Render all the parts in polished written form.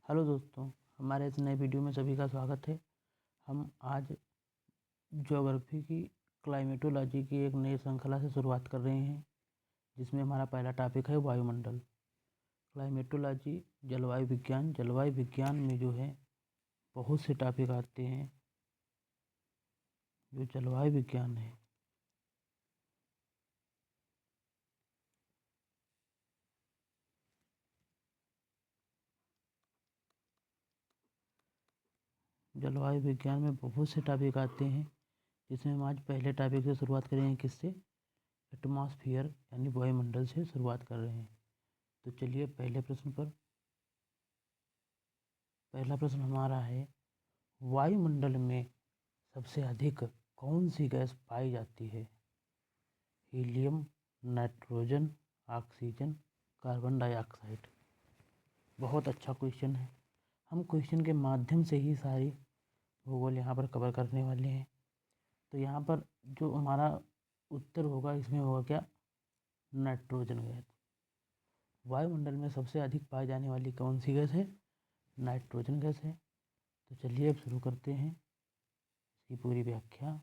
Hello दोस्तों, हमारे इस नए वीडियो में सभी का स्वागत है। हम आज ज्योग्राफी की क्लाइमेटोलॉजी की एक नई श्रृंखला से शुरुआत कर रहे हैं, जिसमें हमारा पहला टॉपिक है वायुमंडल। क्लाइमेटोलॉजी जलवायु विज्ञान में जो है बहुत से टॉपिक आते हैं। जो जलवायु विज्ञान है जलवायु विज्ञान में बहुत से टॉपिक आते हैं, जिसमें हम आज पहले टॉपिक से शुरुआत करेंगे। किससे? एटमॉस्फेयर यानी वायुमंडल से शुरुआत कर रहे हैं। तो चलिए पहला प्रश्न हमारा है, वायुमंडल में सबसे अधिक कौन सी गैस पाई जाती है? Helium, nitrogen, oxygen, carbon dioxide. बहुत अच्छा क्वेश्चन है। हम क्वेश्चन के माध्यम से ही सारी भूगोल यहाँ पर कवर करने वाले हैं। तो यहाँ पर जो हमारा उत्तर होगा, इसमें होगा क्या? Nitrogen gas. वायुमंडल में सबसे अधिक पाई जाने वाली कौन सी गैस है? नाइट्रोजन गैस है। तो चलिए अब शुरू करते हैं इसकी पूरी व्याख्या।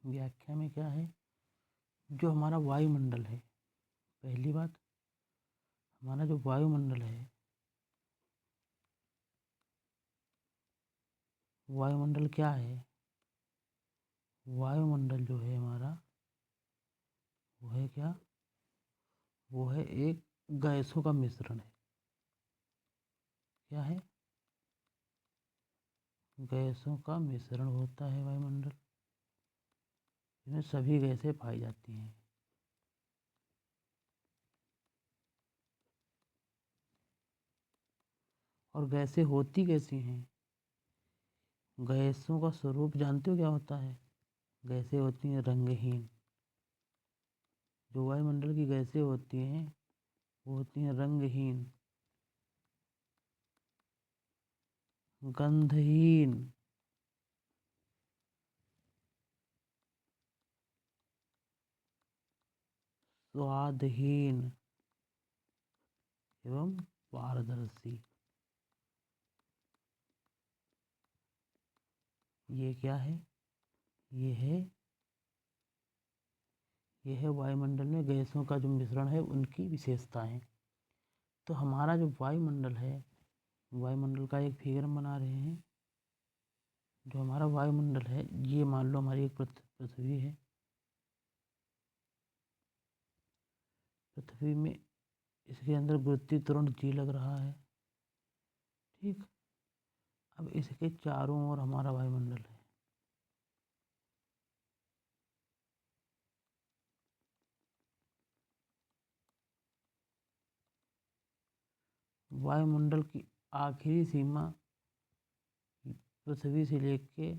व्याख्या में क्या है? जो हमारा वायुमंडल है, पहली बात, हमारा जो वायुमंडल है, वायुमंडल क्या है? वायुमंडल जो है हमारा, वो है क्या? वो है एक गैसों का मिश्रण है। क्या है? गैसों का मिश्रण होता है वायुमंडल। इसमें सभी गैसें पाई जाती हैं। और गैसें होती कैसी हैं? गैसों का स्वरूप जानते हो क्या होता है? गैसें होती हैं रंगहीन। जो वायुमंडल की गैसें होती हैं वो होती हैं रंगहीन, गंधहीन, स्वादहीन एवं पारदर्शी। ये क्या है? ये है वायुमंडल में गैसों का जो मिश्रण है, उनकी विशेषताएं। तो हमारा जो वायुमंडल है, वायुमंडल का एक फिगर हम बना रहे हैं। जो हमारा वायुमंडल है, ये मान लो हमारी एक पृथ्वी है। पृथ्वी में इसके अंदर गुरुत्वीय त्वरण जी लग रहा है। ठीक। अब इसके चारों ओर हमारा वायुमंडल है। वायुमंडल की आखिरी सीमा पृथ्वी से लेके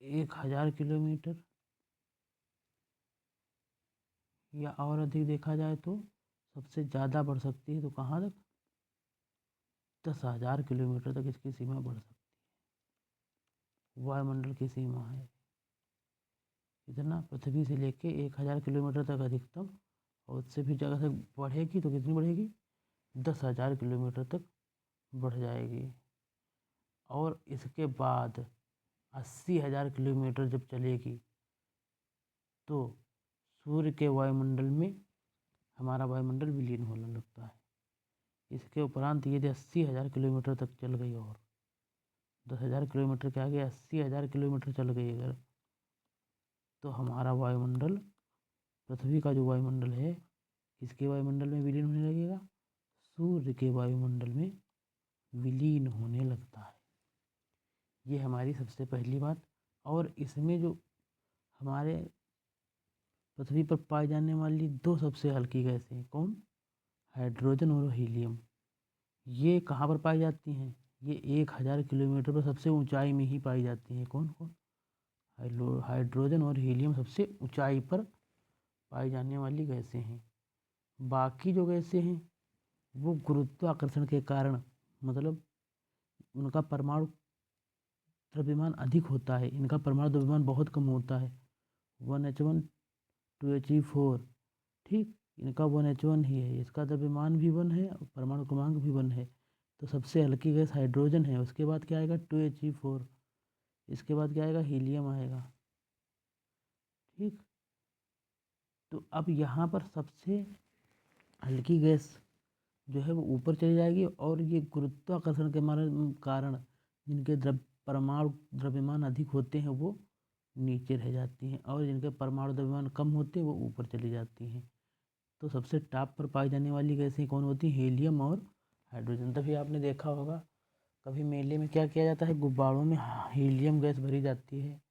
1000 किलोमीटर, या और अधिक देखा जाए तो सबसे ज़्यादा बढ़ सकती है। तो कहाँ तक? 10,000 किलोमीटर तक इसकी सीमा बढ़ सकती है। वायुमंडल की सीमा है इतना, पृथ्वी से लेके 1000 किलोमीटर तक अधिकतम, और उससे भी ज़्यादा से बढ़ेगी तो कितनी बढ़ेगी? 10,000 किलोमीटर तक बढ़ जाएगी। और इसके बाद 80,000 किलोमीटर जब चलेगी तो सूर्य के वायुमंडल में हमारा वायुमंडल विलीन होने लगता है। इसके उपरांत यदि 80,000 किलोमीटर तक चल गई, और 10,000 किलोमीटर के आगे 80,000 किलोमीटर चल गई अगर, तो हमारा वायुमंडल, पृथ्वी का जो वायुमंडल है, किसके वायुमंडल में विलीन होने लगेगा? सूर्य के वायुमंडल में विलीन होने लगता है। ये हमारी सबसे पहली बात। और इसमें जो हमारे पृथ्वी पर पाई जाने वाली दो सबसे हल्की गैसें, कौन? हाइड्रोजन और हीलियम। ये कहाँ पर पाई जाती हैं? ये 1000 किलोमीटर पर सबसे ऊंचाई में ही पाई जाती हैं। कौन कौन? हाइड्रोजन और हीलियम सबसे ऊंचाई पर पाई जाने वाली गैसें हैं। बाकी जो गैसें हैं वो गुरुत्वाकर्षण के कारण मतलब उनका परमाणु द्रव्यमान अधिक होता है, इनका परमाणु द्रव्यमान बहुत कम होता है, 1h1 2He4। ठीक, इनका 1h1 ही है, इसका द्रव्यमान भी 1 है और परमाणु क्रमांक भी 1 है। तो सबसे हल्की गैस हाइड्रोजन है, उसके बाद क्या आएगा 2He4, इसके बाद क्या आएगा हीलियम आएगा। ठीक, तो अब यहाँ पर सबसे हल्की गैस जो है वो ऊपर चली जाएगी और ये गुरुत्वाकर्षण के कारण जिनके परमाणु द्रव्यमान अधिक होते हैं वो नीचे रह जाती हैं और जिनके परमाणु द्रव्यमान कम होते हैं वो ऊपर चली जाती हैं। तो सबसे टॉप पर पाई जाने वाली गैसें कौन होती हैं? हीलियम और हाइड्रोजन। तभी आपने देखा होगा कभी मेले में क्या किया जाता है, गुब्बारों में हीलियम गैस भरी जाती है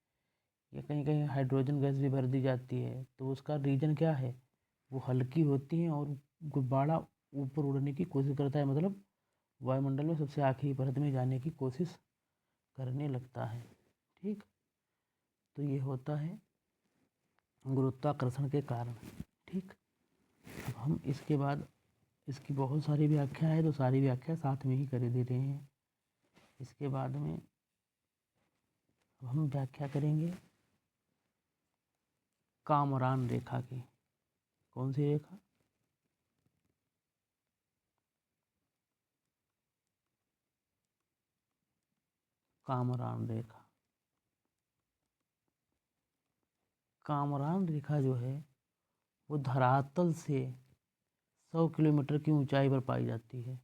या कहीं कहीं हाइड्रोजन गैस भी भर दी जाती है। तो उसका रीज़न क्या है? वो हल्की होती हैं और गुब्बारा ऊपर उड़ने की कोशिश करता है, मतलब वायुमंडल में सबसे आखिरी परत में जाने की कोशिश करने लगता है। ठीक, तो ये होता है गुरुत्वाकर्षण के कारण। ठीक, अब हम इसके बाद इसकी बहुत सारी व्याख्या है, तो सारी व्याख्या साथ में ही कर दे रहे हैं। इसके बाद में अब हम व्याख्या करेंगे कामरान रेखा की। कौन सी रेखा? कामरान रेखा। कामरान रेखा जो है वो धरातल से 100 किलोमीटर की ऊंचाई पर पाई जाती है।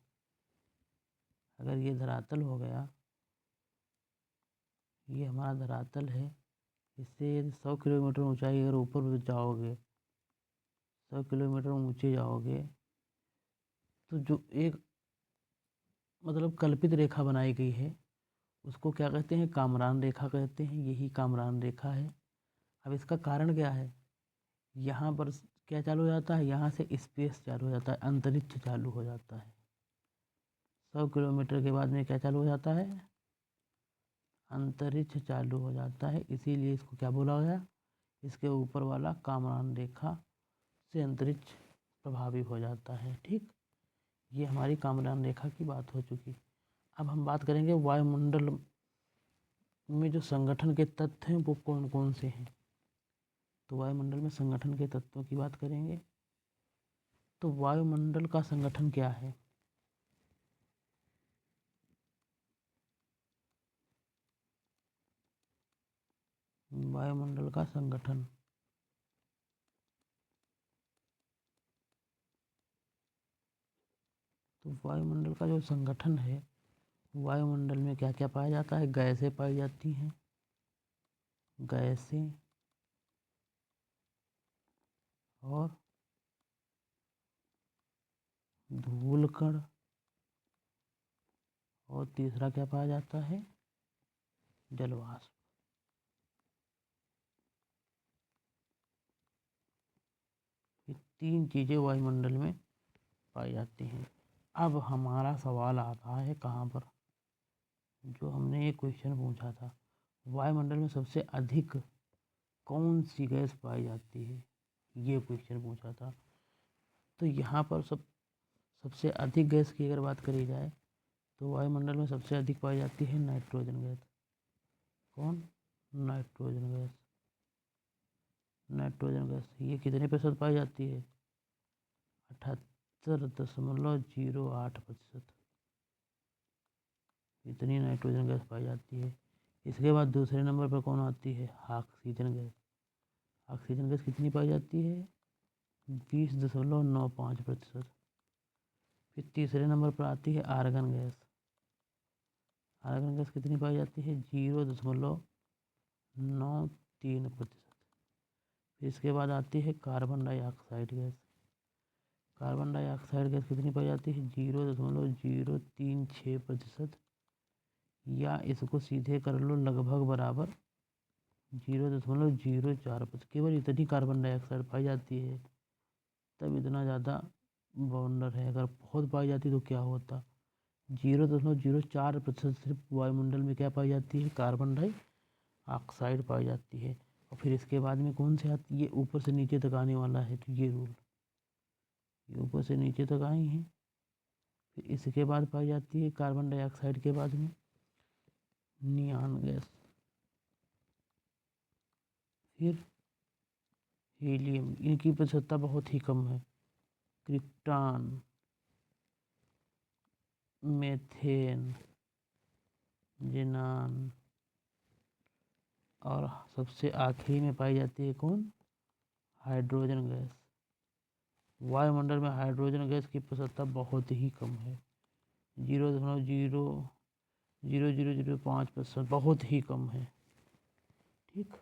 अगर ये धरातल हो गया, ये हमारा धरातल है, इससे 100 किलोमीटर ऊंचाई अगर ऊपर जाओगे, 100 किलोमीटर ऊंचे जाओगे, तो जो एक मतलब कल्पित रेखा बनाई गई है उसको क्या कहते हैं? कामरान रेखा कहते हैं। यही कामरान रेखा है। अब इसका कारण क्या है? यहाँ पर क्या चालू हो जाता है? यहाँ से स्पेस चालू हो जाता है, अंतरिक्ष चालू हो जाता है। 100 किलोमीटर के बाद में क्या चालू हो जाता है? अंतरिक्ष चालू हो जाता है। इसीलिए इसको क्या बोला गया? इसके ऊपर वाला कामरान रेखा से अंतरिक्ष प्रभावी हो जाता है। ठीक, ये हमारी कामरान रेखा की बात हो चुकी। अब हम बात करेंगे वायुमंडल में जो संगठन के तत्व हैं वो कौन कौन से हैं। तो वायुमंडल में संगठन के तत्वों की बात करेंगे। तो वायुमंडल का संगठन क्या है? वायुमंडल का संगठन, तो वायुमंडल का जो संगठन है, वायुमंडल में क्या क्या पाया जाता है? गैसें पाई जाती हैं, गैसें और धूलकण, और तीसरा क्या पाया जाता है? जलवाष्प। ये 3 चीज़ें वायुमंडल में पाई जाती हैं। अब हमारा सवाल आता है कहाँ पर? जो हमने ये क्वेश्चन पूछा था, वायुमंडल में सबसे अधिक कौन सी गैस पाई जाती है, ये क्वेश्चन पूछा था। तो यहाँ पर सबसे अधिक गैस की अगर बात करी जाए तो वायुमंडल में सबसे अधिक पाई जाती है नाइट्रोजन गैस। कौन? Nitrogen gas. नाइट्रोजन गैस ये कितने प्रतिशत पाई जाती है? 78.08%। इतनी नाइट्रोजन गैस पाई जाती है। इसके बाद दूसरे नंबर पर कौन आती है? Oxygen gas. ऑक्सीजन गैस कितनी पाई जाती है? 20.95%। फिर तीसरे नंबर पर आती है आर्गन गैस। आर्गन गैस कितनी पाई जाती है? 0.93%। फिर इसके बाद आती है carbon dioxide gas. Carbon dioxide gas कितनी पाई जाती है? 0.036%, या इसको सीधे कर लो लगभग बराबर 0.04%। केवल इतनी कार्बन डाइऑक्साइड पाई जाती है, तब इतना ज़्यादा वायुमंडल है। अगर बहुत पाई जाती तो क्या होता? 0.04% सिर्फ वायुमंडल में क्या पाई जाती है? कार्बन डाइऑक्साइड पाई जाती है। और फिर इसके बाद में कौन से आती है? ये ऊपर से नीचे तक आने वाला है, तो ये रूल ये ऊपर से नीचे तक आई हैं। फिर इसके बाद पाई जाती है कार्बन डाइऑक्साइड के बाद में नियान गैस, फिर हीलियम, इनकी प्रतिशतता बहुत ही कम है, क्रिप्टॉन, मेथेन, जेनान, और सबसे आखिरी में पाई जाती है कौन, हाइड्रोजन गैस। वायुमंडल में हाइड्रोजन गैस की प्रतिशतता बहुत ही कम है, 0.0005%, बहुत ही कम है। ठीक,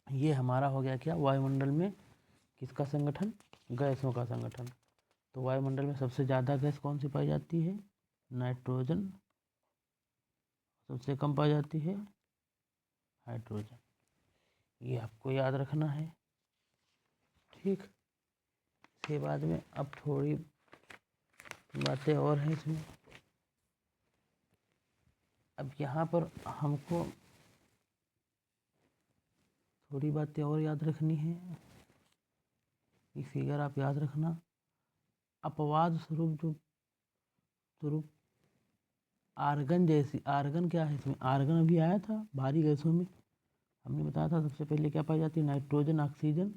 ये हमारा हो गया क्या, वायुमंडल में किसका संगठन, गैसों का संगठन। तो वायुमंडल में सबसे ज़्यादा गैस कौन सी पाई जाती है, नाइट्रोजन, सबसे कम पाई जाती है हाइड्रोजन। ये आपको याद रखना है। ठीक, इसके बाद में अब थोड़ी बातें और हैं इसमें। अब यहाँ पर हमको थोड़ी बातें और याद रखनी है। ये फिगर आप याद रखना। अपवाद स्वरूप आर्गन जैसी, आर्गन क्या है इसमें, आर्गन अभी आया था भारी गैसों में, हमने बताया था सबसे पहले क्या पाई जाती है, नाइट्रोजन, ऑक्सीजन,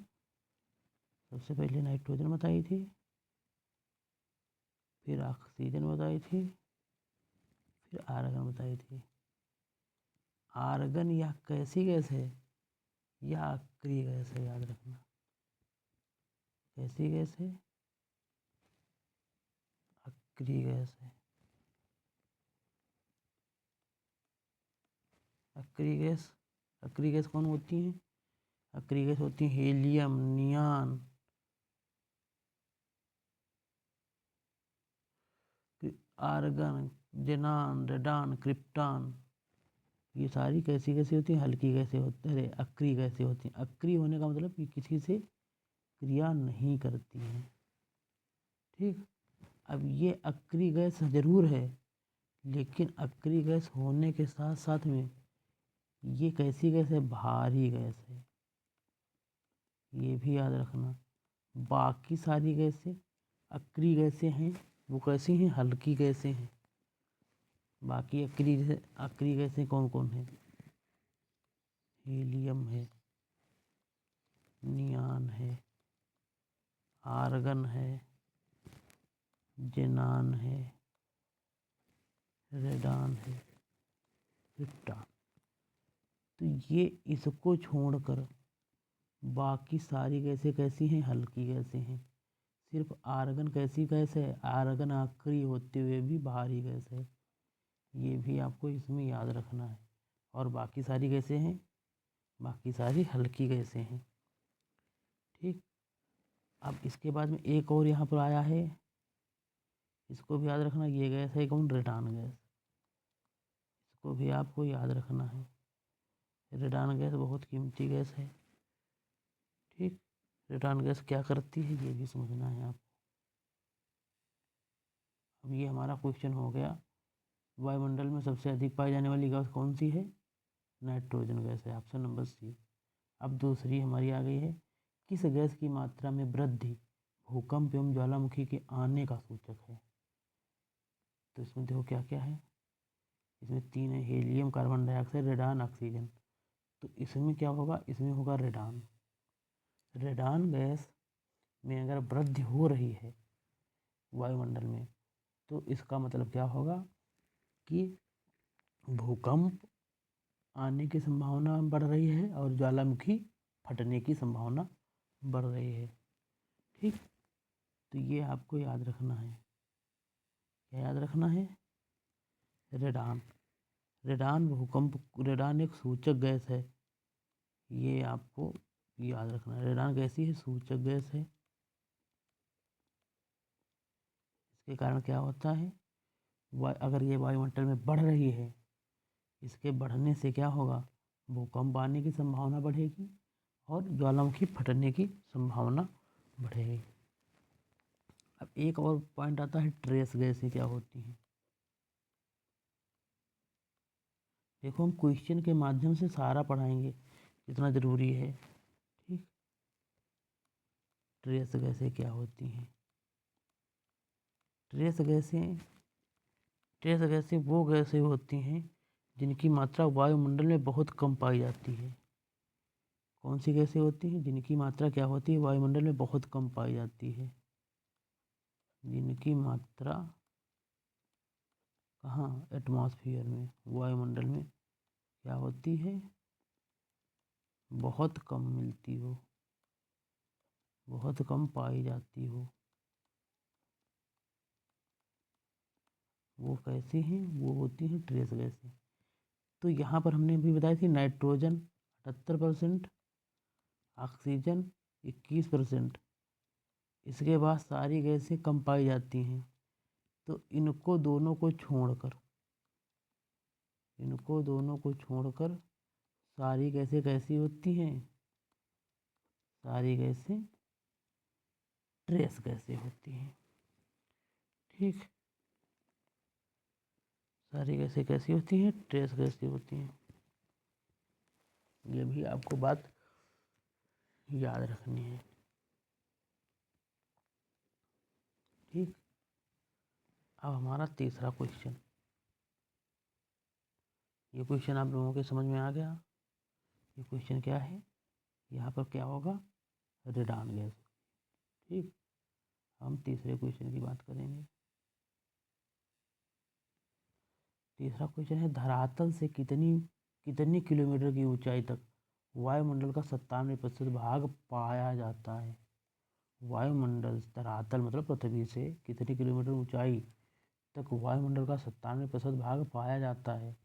सबसे पहले नाइट्रोजन बताई थी, फिर ऑक्सीजन बताई थी, फिर आर्गन बताई थी। आर्गन यह कैसी गैस है, यह अक्रिय गैस है, याद रखना। कैसी गैस है, अक्रिय गैस है। अक्रिय गैस कौन होती हैं, अक्रिय गैस होती हैं हीलियम, नियान, आर्गन, जेनान, रेडान, क्रिप्टॉन, ये सारी कैसी गैसें होती हैं, हल्की गैसें होती हैं, अक्रिय गैसें होती हैं। अक्रिय होने का मतलब कि किसी से क्रिया नहीं करती हैं। ठीक, अब ये अक्रिय गैस जरूर है, लेकिन अक्रिय गैस होने के साथ साथ में ये कैसी गैस है, भारी गैस है, ये भी याद रखना। बाकी सारी गैसें अक्रिय गैसें हैं, वो कैसी हैं, हल्की गैसें हैं। बाकी अक्रिय गैसें कौन कौन है, हीलियम है, नियान है, आर्गन है, जेनान है, रेडान है, क्रिप्टॉन। तो ये इसको छोड़कर बाकी सारी गैसें कैसी हैं, हल्की गैसें हैं। सिर्फ आर्गन कैसी गैस है, आर्गन अक्रिय होते हुए भी भारी गैस है, ये भी आपको इसमें याद रखना है। और बाकी सारी गैसें हैं, बाकी सारी हल्की गैसें हैं। ठीक, अब इसके बाद में एक और यहाँ पर आया है, इसको भी याद रखना, ये गैस है कौन, रेडान गैस, इसको भी आपको याद रखना है। रेडान गैस बहुत कीमती गैस है। ठीक, रेडान गैस क्या करती है ये भी समझना है आपको। अब ये हमारा क्वेश्चन हो गया, वायुमंडल में सबसे अधिक पाई जाने वाली गैस कौन सी है, नाइट्रोजन गैस है, ऑप्शन नंबर सी। अब दूसरी हमारी आ गई है, किस गैस की मात्रा में वृद्धि भूकंप एवं ज्वालामुखी के आने का सूचक है। तो इसमें देखो क्या क्या है, इसमें तीन है, helium, carbon dioxide, radon, oxygen. तो इसमें क्या होगा, इसमें होगा रेडान। रेडान गैस में अगर वृद्धि हो रही है वायुमंडल में, तो इसका मतलब क्या होगा कि भूकंप आने की संभावना बढ़ रही है और ज्वालामुखी फटने की संभावना बढ़ रही है। ठीक, तो ये आपको याद रखना है। क्या याद रखना है, रेडान। रेडान एक सूचक गैस है, ये आपको याद रखना है। रेडान कैसी है, सूचक गैस है। इसके कारण क्या होता है, अगर ये वायुमंडल में बढ़ रही है, इसके बढ़ने से क्या होगा, भूकंप आने की संभावना बढ़ेगी और ज्वालामुखी फटने की संभावना बढ़ेगी। अब एक और पॉइंट आता है, ट्रेस गैसें क्या होती हैं। देखो हम क्वेश्चन के माध्यम से सारा पढ़ाएंगे जितना ज़रूरी है। ठीक, ट्रेस गैसें क्या होती हैं, ट्रेस गैसें वो गैसें होती हैं जिनकी मात्रा वायुमंडल में बहुत कम पाई जाती है। कौन सी गैसें होती हैं जिनकी मात्रा क्या होती है, वायुमंडल में बहुत कम पाई जाती है। जिनकी मात्रा कहाँ, एटमॉस्फेयर में, वायुमंडल में क्या होती है, बहुत कम मिलती हो, बहुत कम पाई जाती हो। वो कैसी हैं, वो होती हैं ट्रेस गैसें। तो यहाँ पर हमने अभी बताई थी नाइट्रोजन 78%, ऑक्सीजन 21%। इसके बाद सारी गैसें कम पाई जाती हैं। तो इनको दोनों को छोड़कर सारी गैसें कैसी होती हैं, सारी गैसें ट्रेस गैसें होती हैं। ठीक, सारी गैसें कैसी होती हैं, ट्रेस गैसें होती हैं। ये भी आपको बात याद रखनी है। ठीक, अब हमारा तीसरा क्वेश्चन। ये क्वेश्चन आप लोगों के समझ में आ गया। ये क्वेश्चन क्या है, यहाँ पर क्या होगा, रेडान गैस। ठीक, हम तीसरे क्वेश्चन की बात करेंगे। तीसरा क्वेश्चन है, धरातल से कितनी किलोमीटर की ऊंचाई तक वायुमंडल का 97% भाग पाया जाता है। वायुमंडल, धरातल मतलब पृथ्वी से कितनी किलोमीटर ऊंचाई तक वायुमंडल का 97% भाग पाया जाता है।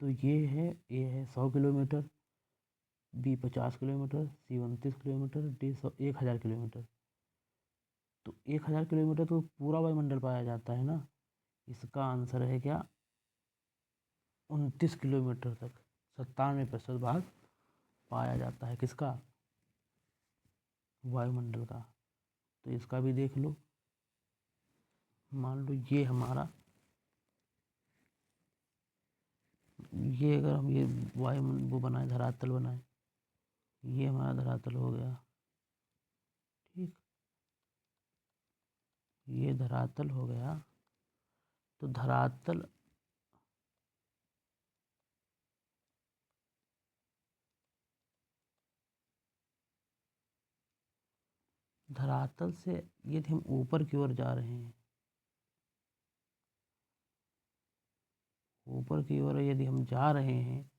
तो ये है 100 किलोमीटर, बी 50 किलोमीटर, सी 29 किलोमीटर, डी 1000 किलोमीटर। तो 1000 किलोमीटर तो पूरा वायुमंडल पाया जाता है ना। इसका आंसर है क्या, 29 किलोमीटर तक 97% भाग पाया जाता है। किसका, वायुमंडल का। तो इसका भी देख लो। मान लो ये हमारा, ये अगर हम ये वो बनाए, धरातल बनाए, ये हमारा धरातल हो गया। ठीक, ये धरातल हो गया। तो धरातल से यदि हम ऊपर की ओर जा रहे हैं, ऊपर की ओर यदि हम जा रहे हैं,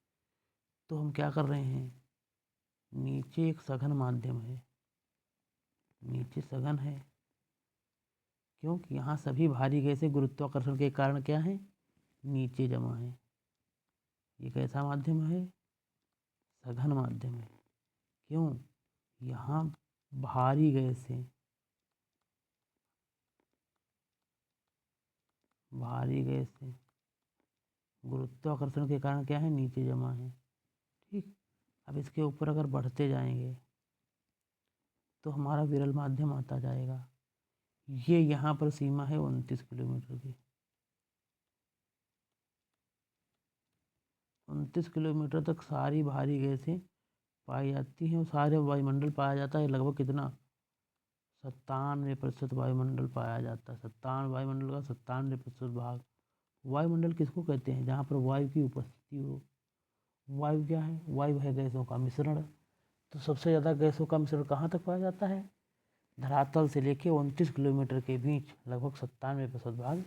तो हम क्या कर रहे हैं, नीचे एक सघन माध्यम है, नीचे सघन है। क्योंकि यहाँ सभी भारी गैसें गुरुत्वाकर्षण के कारण क्या है, नीचे जमा है। ये कैसा माध्यम है, सघन माध्यम है। क्यों, यहाँ भारी गैसें गुरुत्वाकर्षण के कारण क्या है, नीचे जमा है। ठीक, अब इसके ऊपर अगर बढ़ते जाएंगे तो हमारा विरल माध्यम आता जाएगा। ये यहाँ पर सीमा है 29 किलोमीटर की। 29 किलोमीटर तक सारी भारी गैसें पाई जाती हैं और सारे वायुमंडल पाया जाता है। लगभग कितना, 97% वायुमंडल पाया जाता है। 97, वायुमंडल का 97% भाग। वायुमंडल किसको कहते हैं, जहाँ पर वायु की उपस्थिति हो। वायु क्या है, वायु है गैसों का मिश्रण। तो सबसे ज़्यादा गैसों का मिश्रण कहाँ तक पाया जाता है, धरातल से लेके 29 किलोमीटर के बीच लगभग 97% भाग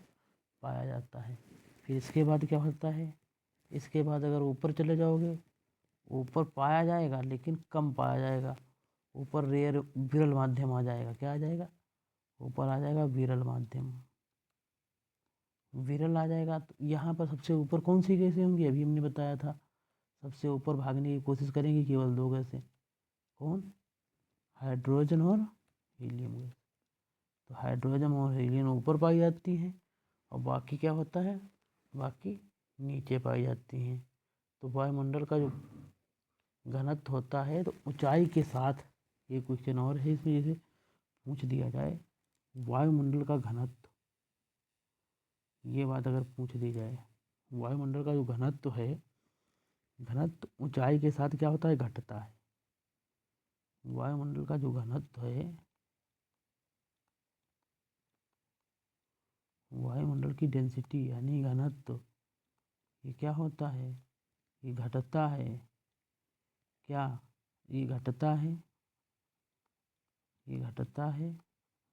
पाया जाता है। फिर इसके बाद क्या होता है, इसके बाद अगर ऊपर चले जाओगे, ऊपर पाया जाएगा लेकिन कम पाया जाएगा। ऊपर रेयर विरल माध्यम आ जाएगा। क्या आ जाएगा, ऊपर आ जाएगा विरल माध्यम। विरल आ जाएगा तो यहाँ पर सबसे ऊपर कौन सी गैसें होंगी, अभी हमने बताया था सबसे ऊपर भागने की कोशिश करेंगे केवल 2 गैसें। कौन, हाइड्रोजन और हीलियम गैस। तो हाइड्रोजन और हीलियम ऊपर पाई जाती हैं और बाकी क्या होता है, बाकी नीचे पाई जाती हैं। तो वायुमंडल का जो घनत्व होता है, तो ऊंचाई के साथ, एक क्वेश्चन और है इसमें, जैसे पूछ दिया जाए वायुमंडल का घनत्व, ये बात अगर पूछ दी जाए, वायुमंडल का जो घनत्व है, घनत्व ऊंचाई के साथ क्या होता है, घटता है। वायुमंडल का जो घनत्व है की डेंसिटी यानी घनत्व ये क्या होता है, ये घटता है। क्या ये घटता है, ये घटता है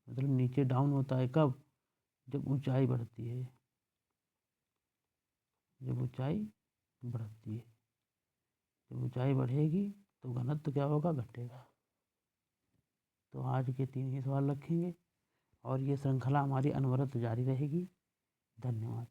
मतलब नीचे डाउन होता है। कब, जब ऊंचाई बढ़ती है, जब ऊंचाई बढ़ती है। जब ऊंचाई बढ़ेगी तो घनत्व क्या होगा, घटेगा। तो आज के 3 ही सवाल रखेंगे और ये श्रृंखला हमारी अनवरत जारी रहेगी। धन्यवाद।